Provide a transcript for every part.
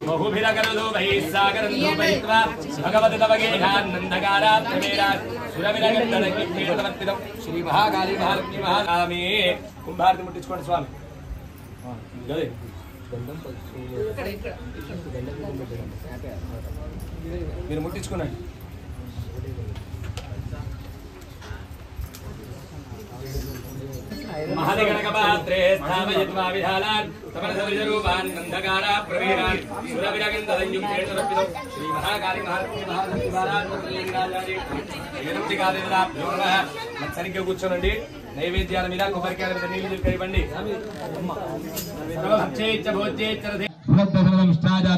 बहुभिरगरदो वैस्सागरन्दो वैत्वा भगवति तवगेहानन्दकारा प्रवेरा सुरविरगन्दनकीर्तिर्तमत्तिदं श्री महाकाली महालक्ष्मी महारामे कुंभारति मुट्टिंचुकोंडि स्वामी गदे गंधम మీరు ముట్టించుకోండి महादिगणकपात्रे स्थापयित्वा विधालान् तमनसविजरूपान् गन्धकारा प्रवीरान् सुरविरगन्धदयुक्तेर्तरपितो श्री महाकाली महालक्ष्मी महालक्ष्मी महाराज ఏనుగుడిగాదేవతాభ్యో నమః. సరిగ్గా కూర్చోనండి. నైవేద్యాల మీద కొబ్బరికాయల మీద నీళ్లు కలిపండి.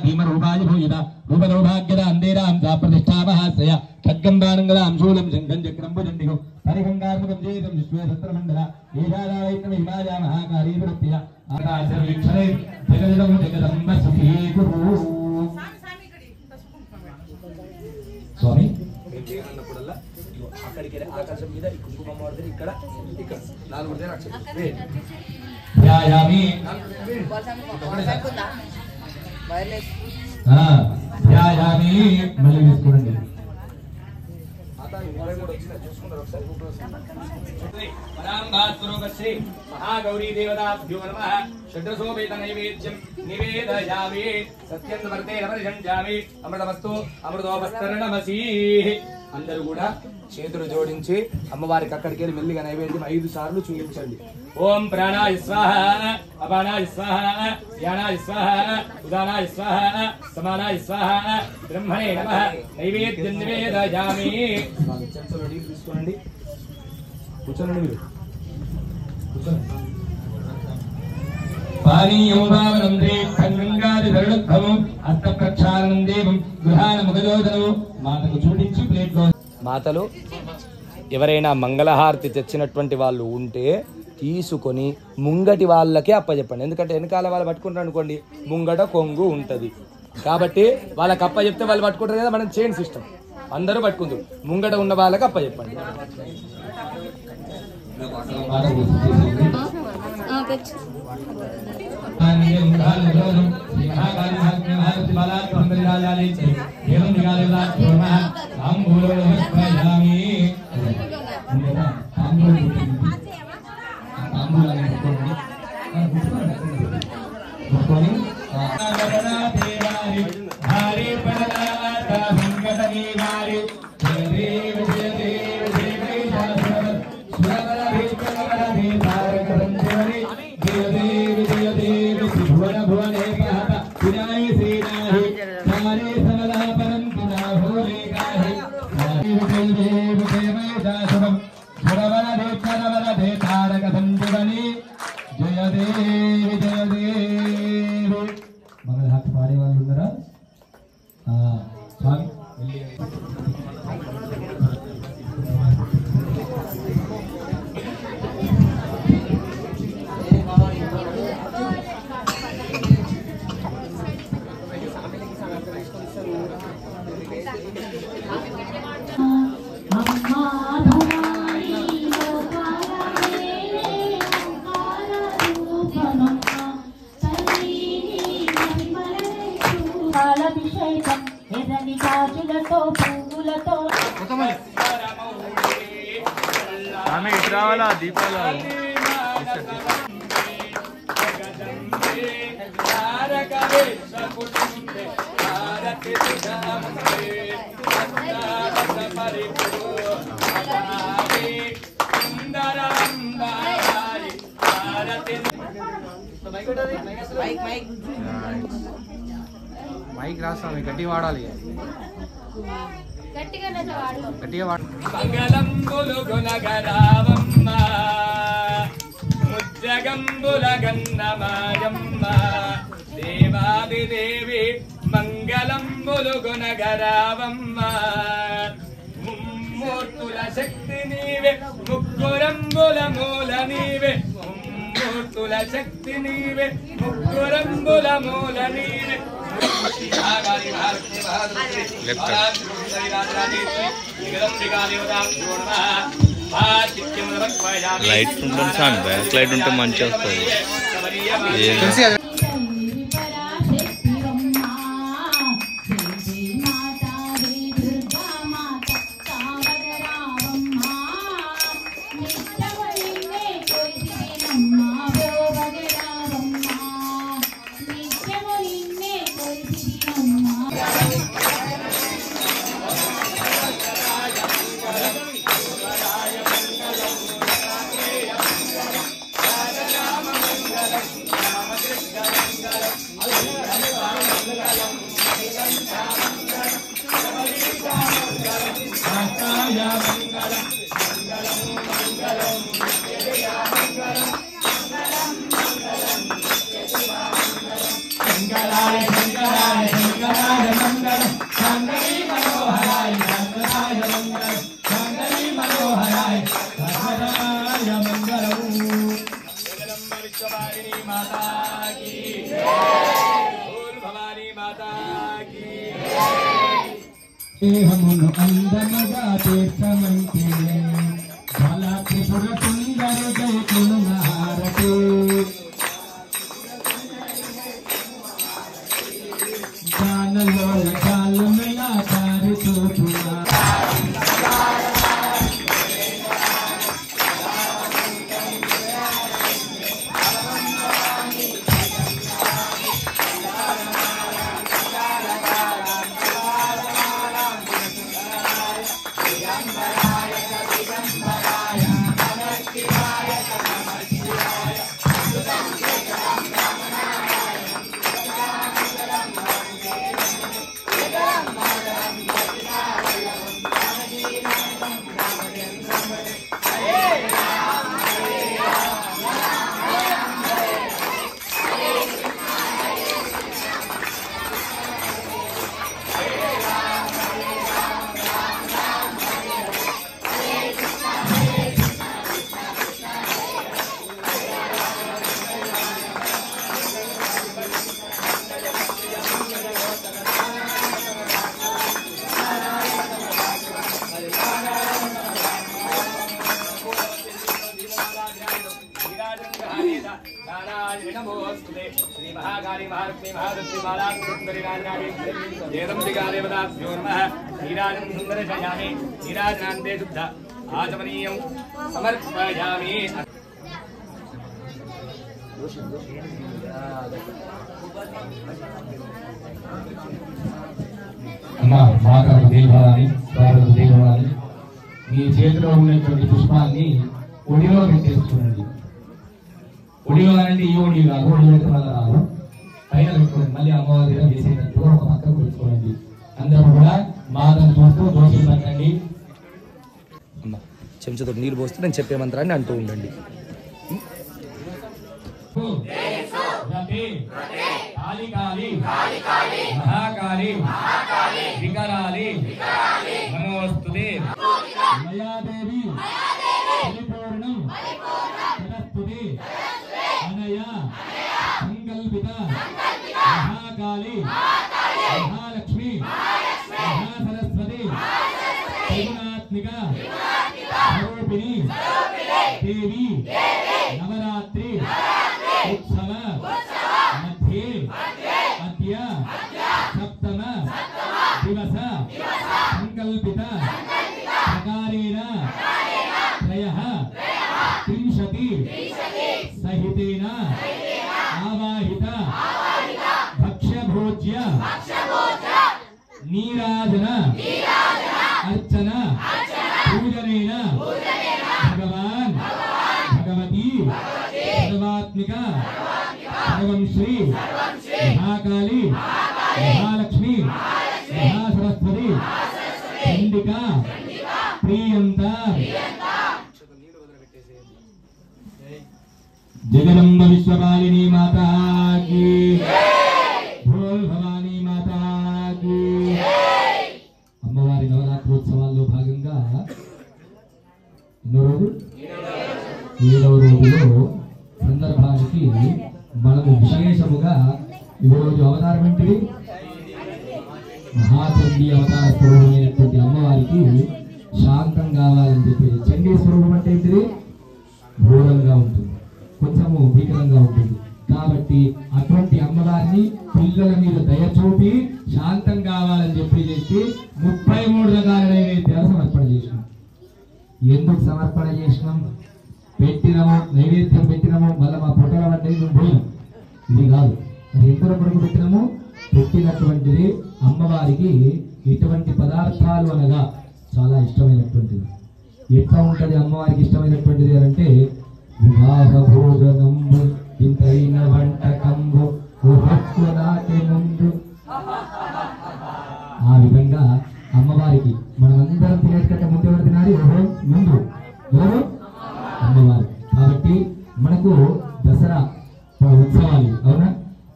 భీమరూపాయ భూయిత రూపదౌభాగ్యద అందేరాం ప్రతిష్టామహాశ్రయ ఖడ్గంబానంగలాం శూలం శంఖం చక్రం భుజండిగో హరిహంగార్ముఖం చేతం విశ్వేశస్త్రమండల ఏషాదావైత్రమ హిమాలయ మహాకాళీ ప్రత్యయ ఆకాశవీక్షణే జగదం జగదంబ సుఖీ గురు. స్వామి అన్నప్పుడల్లా అక్కడికి ఆకాశం మీద ఈ కుంకుమ వాడితే ఇక్కడ ఇక్కడ 4 ధ్యాయామి ధ్యాయామి మళ్ళీ తీసుకోండి. పరాంభాస్వరూపశ్రీ మహాగౌరీ దేవతాభ్యో నమః. షడ్రసోపేత నైవేద్యం నివేదయామి. సత్యం వర్తేన పరిషంచామి. అమృతమస్తు అమృతోపస్తరణమసి. అందరూ కూడా చేతులు జోడించి అమ్మవారికి అక్కడికి వెళ్ళి మెల్లిగా నైవేద్యం 5 సార్లు చూపించండి. ఓం ప్రాణాయ స్వాహ అపానాయ స్వాహ ధ్యానాయ స్వాహ ఉదానాయ స్వాహ సమానాయ స్వాహ బ్రహ్మణే నమః. నైవేద్యం నివేదయామి. చెంచలో నీళ్ళు తీసుకోండి. కూర్చోండి. మీరు కూర్చోండి. పానీయం భావనం గంగాది ధరుణోద్భవం హస్త ప్రక్షాళనం దేవం గృహాన ముఖజోదనం. మాతకు చూపించి ప్లేట్లో మాతలు ఎవరైనా మంగళహారతి తెచ్చినటువంటి వాళ్ళు ఉంటే తీసుకొని ముంగటి వాళ్ళకే అప్పచెప్పండి. ఎందుకంటే వెనకాల వాళ్ళు పట్టుకుంటారు అనుకోండి, ముంగట కొంగు ఉంటుంది కాబట్టి వాళ్ళకి అప్పచెప్తే వాళ్ళు పట్టుకుంటారు కదా. మనం చైన్ సిస్టమ్ అందరూ పట్టుకుంటారు. ముంగట ఉన్న వాళ్ళకి అప్పచెప్పండి. మంగళహారతి పాడే వాళ్ళు ఉన్నారా? స్వామి ఆమె ఇటు రావాలా దీపాలు మైక్ రాస్తాం గట్టి వాడాలి గట్టిగా వాడు. మంగళంబులు గుణగరావమ్మ ముజ్జగంబుల గన్నమాయమ్మ దేవాదిదేవి మంగళంబులు గుణగరావమ్మ ముమ్మూర్తుల శక్తి నీవే ముగ్గురంబుల మూల నీవే ముమ్మూర్తుల శక్తి నీవే ముగ్గురంబుల మూల నీవే లైట్ ఉంటుంది సార్, బ్యాక్ లైట్ ఉంటే మంచిగా వస్తుంది. विश्ववारिणी माता की बोल भवानी माता की देहमुनु अंदमगा तेसमंते भला त्रिपुर सुंदर जयकुनु नारते जानलो जाल मिला कार चोचुना श्री महाकाली महालक्ष्मी महादत्ती माला सुंदरी राजराजेश्वरी जयदंबिका देवताभ्यो नमः नीराजं सुंदरशयामि नीराजनान्ते शुद्ध आचमनीयं समर्पयामि అమ్మా మాతకు దేవాలని స్వాగత దేవాలని మీ చేతిలో ఉన్నటువంటి పుష్పాన్ని ఒడిలో పెట్టేసుకోండి. ఒడిలో అంటే ఈ ఒడి కాదు, ఒడి పెడితే వల్ల రాదు, పైన పెట్టుకోండి. మళ్ళీ అమ్మవారి దగ్గర వేసేటప్పుడు ఒక పక్కకు పెట్టుకోండి. అందరూ కూడా మాతను చూస్తూ దోషం పెట్టండి. అమ్మ చెంచాతో నీళ్ళు పోస్తే నేను చెప్పే మంత్రాన్ని అంటూ ఉండండి. महाकाली विकराली नमोस्तुते मया देवी परिपूर्णं तदस्तुते अनया संकल्पिता महाकाली महालक्ष्मी महासरस्वती त्रिगुणात्मिका स्वरूपिणी देवी नवरात्रि उत्सव मध्ये अद्य सप्तम दिवस संकल्पित प्रकारेण त्रयः त्रिंशति सहितेन आवाहित भक्ष्यभोज्य नीराजन अर्चन पूजनेन भगवान् भगवती सर्वात्मिका सर्वं श्री महाकाली महालक्ष्मी महासरस्वती चंडिका प्रियंता जगदंब विश्वपालिनी माता की बोल भवानी माता की అమ్మవారి నవరాత్రోత్సవాల్లో భాగంగా ఎన్నో రోజు 7వ రోజులో సందర్భానికి మనము విశేషముగా ఈరోజు అవతారం ఏంటిది? మహాచండీ అవతార స్వరూపమైనటువంటి అమ్మవారికి శాంతం కావాలని చెప్పి. చండీ స్వరూపం అంటే ఏంటిది? ఘోరంగా ఉంటుంది, కొంచెము భీకరంగా ఉంటుంది. కాబట్టి అటువంటి అమ్మవారిని పిల్లల మీద దయ చూపి శాంతం కావాలని చెప్పి 33 రకాల నైవేద్యాలు సమర్పణ చేసినాం. ఎందుకు సమర్పణ చేసినాం? పెట్టినాము, నైవేద్యం పెట్టినాము, మళ్ళీ మా పొట్టల పడ్డది నువ్వు పోయినాం, ఇది కాదు. అది ఎందరో కొరకు పెట్టినాము? పెట్టినటువంటిది అమ్మవారికి ఇటువంటి పదార్థాలు అనగా చాలా ఇష్టమైనటువంటిది. ఎట్లా ఉంటుంది అమ్మవారికి ఇష్టమైనటువంటిది అంటే వివాహ భోజనంబు ఇంతైన వంటకంబు నాటి ముందు, ఆ విధంగా అమ్మవారికి మనమందరం తినేటట్టు ముందు ఎవరు తినాలి? ముందు ఎవరు? అమ్మవారు. కాబట్టి మనకు దసరా ఉత్సవాలు, అవునా?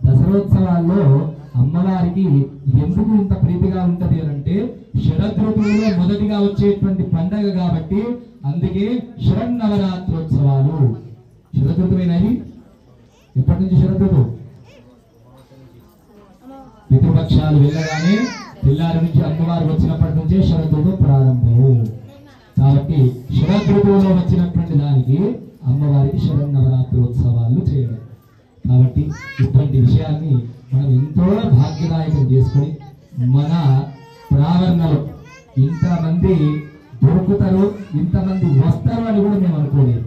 దసరోత్సవాల్లో అమ్మవారికి ఎందుకు ఇంత ప్రీతిగా ఉంటది అంటే శరదృతువులో మొదటిగా వచ్చేటువంటి పండగ కాబట్టి అందుకే శరన్నవరాత్రోత్సవాలు. శరదృతువైనవి ఎప్పటి నుంచి శరదృతు? పితృపక్షాలు వెళ్ళగానే పిల్లారి నుంచి అమ్మవారు వచ్చినప్పటి నుంచే శరదృతు ప్రారంభము. కాబట్టి శరదృతువులో వచ్చినటువంటి దానికి అమ్మవారికి శరన్నవరాత్రోత్సవాలు చేయడం. కాబట్టి ఇటువంటి విషయాన్ని మనం ఎంతో భాగ్యదాయకం చేసుకొని మన ప్రావరణలో ఇంతమంది దొరుకుతారు, ఇంతమంది వస్తారు అని కూడా మేము అనుకోలేదు.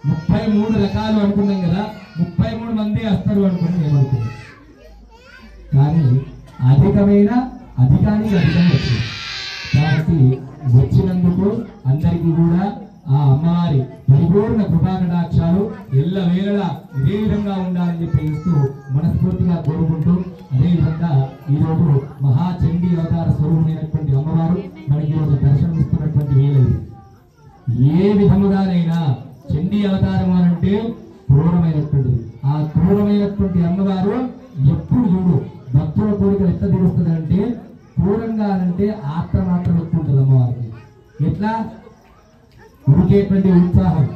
33 రకాలు అనుకున్నాం కదా, 33 మంది వస్తారు అనుకుని మేము అనుకున్నాం. కానీ అధికానికి అధికం వచ్చింది. కాబట్టి వచ్చినందుకు అందరికీ కూడా ఆ అమ్మవారి పరిపూర్ణ కృపాకటాక్షాలు ఎల్లవేళలా ఇదే విధంగా ఉండాలని చెప్పేస్తూ మనస్ఫూర్తిగా కోరుకుంటూ, అదేవిధంగా ఈరోజు మహాచండీ అవతార స్వరూపమైనటువంటి అమ్మవారు మనకి ఈరోజు దర్శనమిస్తున్నటువంటి వేళది. ఏ విధముగానైనా చండీ అవతారం అంటే క్రూరమైనటువంటిది. ఆ క్రూరమైనటువంటి అమ్మవారు ఎప్పుడు చూడు భక్తుల కోరికలు ఎట్లా తీరుస్తుంది అంటే, క్రూరంగా అంటే మాత్రం ఎక్కువ ఉంటుంది అమ్మవారికి. ఎట్లా ఉరికేటువంటి ఉత్సాహం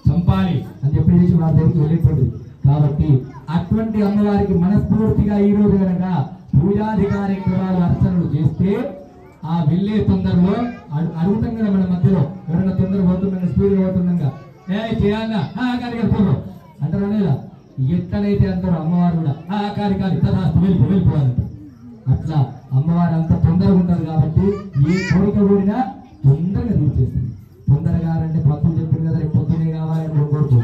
చంపాలి అని చెప్పేసి వారి దగ్గరికి వెళ్ళేటువంటిది. కాబట్టి అటువంటి అమ్మవారికి మనస్ఫూర్తిగా ఈ రోజు కనుక పూజాది కార్యక్రమాలు అర్చనలు చేస్తే ఆ వెళ్ళే తొందరలో అడుగుతాం కదా మన మధ్యలో ఎవరైనా తొందర పోతుండగా స్పీడ్గా పోతుండగా చేయాలన్నా కార్యక్రమం అంటారా లేదా? ఎట్లనైతే అంటారో అమ్మవారు కూడా కార్యకారి తదాస్తు వెళ్ళిపోవాలంట. అట్లా అమ్మవారు అంత తొందరగా ఉంటుంది. కాబట్టి ఏ కోరిక కూడినా తొందరగా తీర్చేస్తుంది. తొందరగా అంటే భక్తులు చెప్పింది కదా పొద్దునే కావాలని కోరుకోవచ్చు,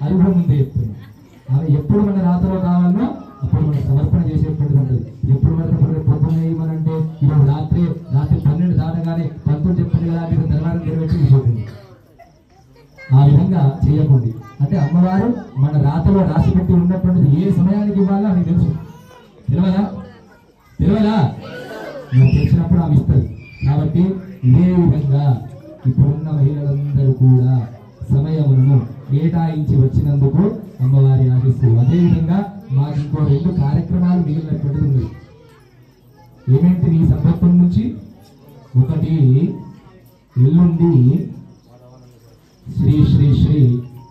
అది కూడా ముందే చెప్తుంది. అవి ఎప్పుడు మన రాత్రిలో కావాలనో అప్పుడు మనం సమర్పణ చేసేటువంటి ఉంటుంది. ఎప్పుడు పడితే పొద్దున్నే ఇవ్వనంటే ఈరోజు రాత్రి 12 దాటగానే పంతులు చెప్పింది కదా మీరు తెల్లవారం నెరవేర్చి చూడండి. ఆ విధంగా చేయకండి. అంటే అమ్మవారు మన రాతలో రాసి పెట్టి ఉన్నటువంటిది ఏ సమయానికి ఇవ్వాలో ఆమెకు తెలుసు. తెలియదా? నువ్వు తెలిసినప్పుడు ఆమె ఇస్తుంది. కాబట్టి ఇదే విధంగా ఇప్పుడున్న మహిళలందరూ కూడా సమయములను కేటాయించి వచ్చినందుకు అమ్మవారి ఆశిస్తూ, అదేవిధంగా మాకు ఇంకో 2 కార్యక్రమాలు మిగిలినటువంటిది ఉంది. ఏమేంటి ఈ సంవత్సరం నుంచి? ఒకటి ఎల్లుండి శ్రీ శ్రీ శ్రీ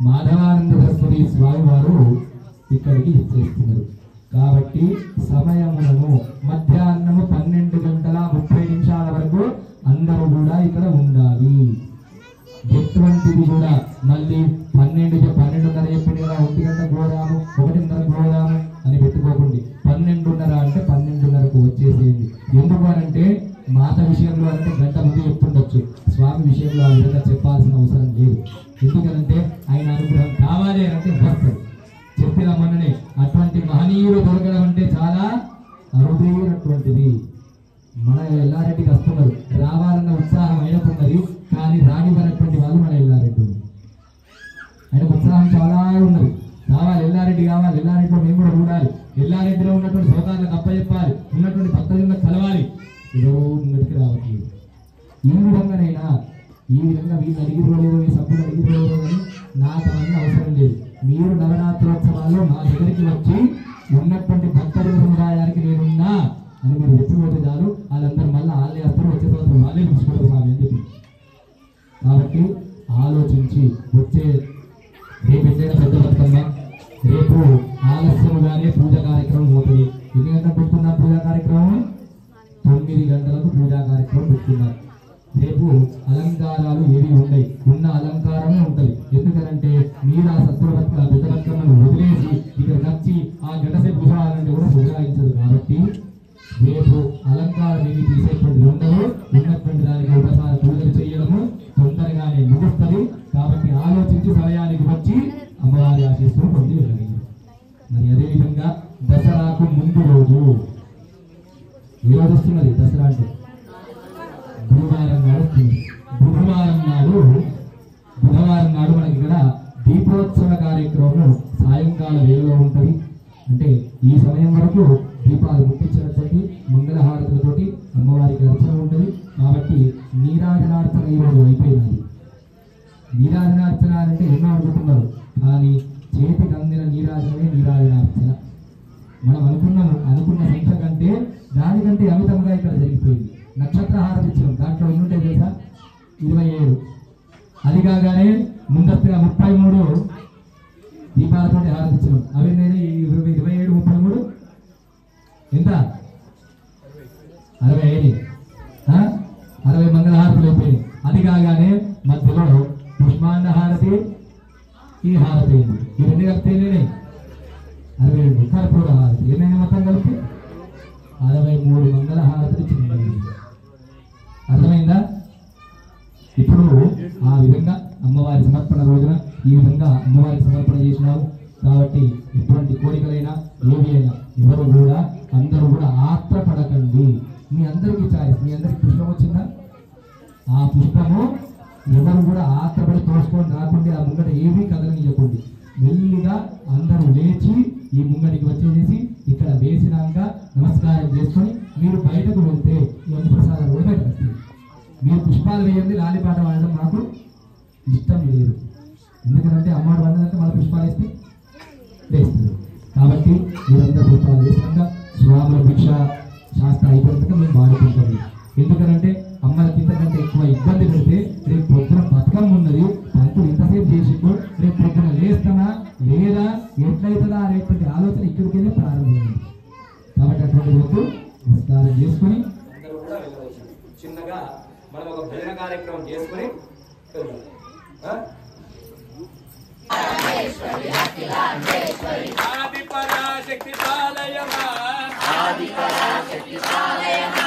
మాధవానంద సరస్వతి స్వామి వారు ఇక్కడికి ఇచ్చేస్తున్నారు. కాబట్టి సమయములను మధ్యాహ్నము 12:30 వరకు అందరూ కూడా ఇక్కడ ఉండాలి. ఎటువంటిది కూడా మళ్ళీ 12:30 చెప్పింది కదా 1 గంట పోదాము 1:30 పోదాము అని పెట్టుకోకండి. 12:30 అంటే 12:30కు వచ్చేసేయండి. ఎందుకు అంటే మాత విషయంలో అంటే గంట ముందు చెప్తుండొచ్చు, స్వామి విషయంలో ఆ విధంగా చెప్పాల్సిన అవసరం లేదు. ఎందుకంటే ఆయన అనుగ్రహం కావాలి అంటే వస్తుంది. చెప్పిన మొన్ననే అటువంటి మహనీయులు దొరకడం అంటే చాలా అరుదైనటువంటిది. మన ఎల్లారెడ్డికి వస్తున్నారు, రావాలన్న ఉత్సాహం ఆయనకున్నది, కానీ రానివ్వనటువంటి వాళ్ళు మన ఎల్లారెడ్డి. ఆయనకు ఉత్సాహం చాలా ఉన్నది, కావాలి ఎల్లారెడ్డి కావాలి, ఎల్లారెడ్డిలో మేము కూడా చూడాలి, ఎల్లారెడ్డిలో ఉన్నటువంటి సోదరులకు అప్పచెప్పాలి, ఉన్నటువంటి భక్తులకు కలవాలి. ఏదో ముందుకి రావట్లేదు. ఈ విధంగానైనా ఈ విధంగా వీళ్ళు అడిగిపోలేదు, ఈ సభ్యులు అడిగిపోలేదు అని నాకు అవన్నీ అవసరం లేదు. మీరు నవరాత్రోత్సవాల్లో మా దగ్గరికి వచ్చి ఉన్నటువంటి భక్తుల సముదాయానికి నేనున్నా అని మీరు చెప్పిపోతే చాలు, వాళ్ళందరూ మళ్ళీ వాళ్ళే వస్తారు, వచ్చే సంవత్సరం వాళ్ళే చూసుకుంటారు స్వామి అని చెప్పి. కాబట్టి ఆలోచించి వచ్చే రేపు ఎట్లయినా పెద్ద బతుకమ్మ, రేపు ఆలస్యముగానే పూజ కార్యక్రమం అవుతుంది. ఎన్ని గంటలకు పెట్టుకున్నాం పూజా కార్యక్రమం? 9 గంటలకు పూజా కార్యక్రమం పెట్టుకున్నారు. రేపు అలంకారాలు ఏవి ఉన్నాయి, ఉన్న అలంకారమే ఉంటుంది. ఎందుకంటే మీరు ఆ పెద్ద బతుకమ్మను వదిలేసి ఇక్కడ నచ్చి ఆ గంట సేపు కూర్చోవాలంటే కూడా సుధాయించదు. కాబట్టి రేపు అలంకారం ఏమి తీసేటువంటి ఉండదు, ఉన్నటువంటి దానికి ఒకసారి పూజలు చేయడము తొందరగానే ముగుస్తుంది. కాబట్టి ఆలోచించి సమయానికి వచ్చి అమ్మవారి ఆశీస్సులు పొంది వెళ్ళండి. మరి అదేవిధంగా దసరాకు ముందు రోజు ఏ రోజు వస్తున్నది? దసరా అంటే బుధవారం నాడు వస్తుంది. బుధవారం నాడు మనకి ఇక్కడ దీపోత్సవ కార్యక్రమం సాయంకాలం వేళలో ఉంటుంది. అంటే ఈ సమయం వరకు దీపాలు ముట్టించినటువంటి మంగళహారతులతోటి అమ్మవారికి అర్చన ఉంటుంది. కాబట్టి నీరాజనార్చన ఈరోజు అయిపోయినది. నీరాజనార్చన అంటే ఎన్నో అనుకుంటున్నారు, కానీ చేతికి అందిన నీరాజనమే నీరాజనార్చన. మనం అనుకున్న సంఖ్య కంటే దానికంటే అమితంగా ఇక్కడ జరిగిపోయింది. నక్షత్ర హారతి ఇచ్చినాం, దాంట్లో ఎన్ని ఉంటాయి తెలుసా? 27. అది కాగానే ముందస్తుగా 33 దీపాలతో హారతి ఇచ్చినాం. అవి నేను 27, 33 ఎంత 60 60 మంగళహారతులు అయిపోయినాయి. అది కాగానే మధ్యలో పుష్పాండ హారతి, ఈ హారతి అయింది. ఈ 2 కలిపితే 62. కర్పూర హారతి ఏమైనా మొత్తం కలిపి 63 మంగళహారతులు ఇచ్చింది. అర్థమైందా? ఇప్పుడు ఆ విధంగా అమ్మవారి సమర్పణ రోజున ఈ విధంగా అమ్మవారికి సమర్పణ చేసినావు కాబట్టి ఎటువంటి కోరికలైనా ఏవి అయినా ఎవరు కూడా అందరూ కూడా ఆత్రపడకండి. మీ అందరికీ చాయిస్, మీ అందరికి పుష్పం వచ్చిందా? ఆ పుష్పము ఎవరు కూడా ఆత్రపడి తోసుకొని రాకుండా ఆ ముంగట ఏమీ కదలనియకండి. మెల్లిగా అందరూ లేచి ఈ ముంగడికి వచ్చేసేసి ఇక్కడ వేసినాక నమస్కారం చేసుకొని మీరు బయటకు వెళ్తే ఈ అన్న ప్రసాదాలు కూడా బయటకు వస్తాయి. మీరు పుష్పాలు వేయండి, లాలిపాట వాడడం నాకు ఇష్టం లేదు. ఎందుకంటే అమ్మవారు వందనంటే మన పుష్పాలు వేస్తే వేస్తారు. కాబట్టి మీరందరూ పుష్పాలు వేసినాక స్వాముల భిక్ష శాస్త్ర అయిపోయినాక మేము వాడుకుంటాము. ఎందుకంటే అమ్మలకి ఇంతకంటే ఎక్కువ ఇబ్బంది పెడితే రేపు పొద్దున బతుకమ్మ ఉన్నది, పంతులు ఇంతసేపు చేసిండు, రేపు పొద్దున లేస్తామా లేదా ఎట్లయితుందా అనేటువంటి ఆలోచన ఇక్కడికి వెళ్ళి ప్రారంభమైంది. కాబట్టి అటువంటి వద్దు, నమస్కారం చేసుకుని అందరూ కూడా వెళ్ళవచ్చు. చిన్నగా మనం ఒక భజన కార్యక్రమం చేసుకుని ఆది పరాశక్తి పాలయమా, ఆది పరాశక్తి పాలయమా.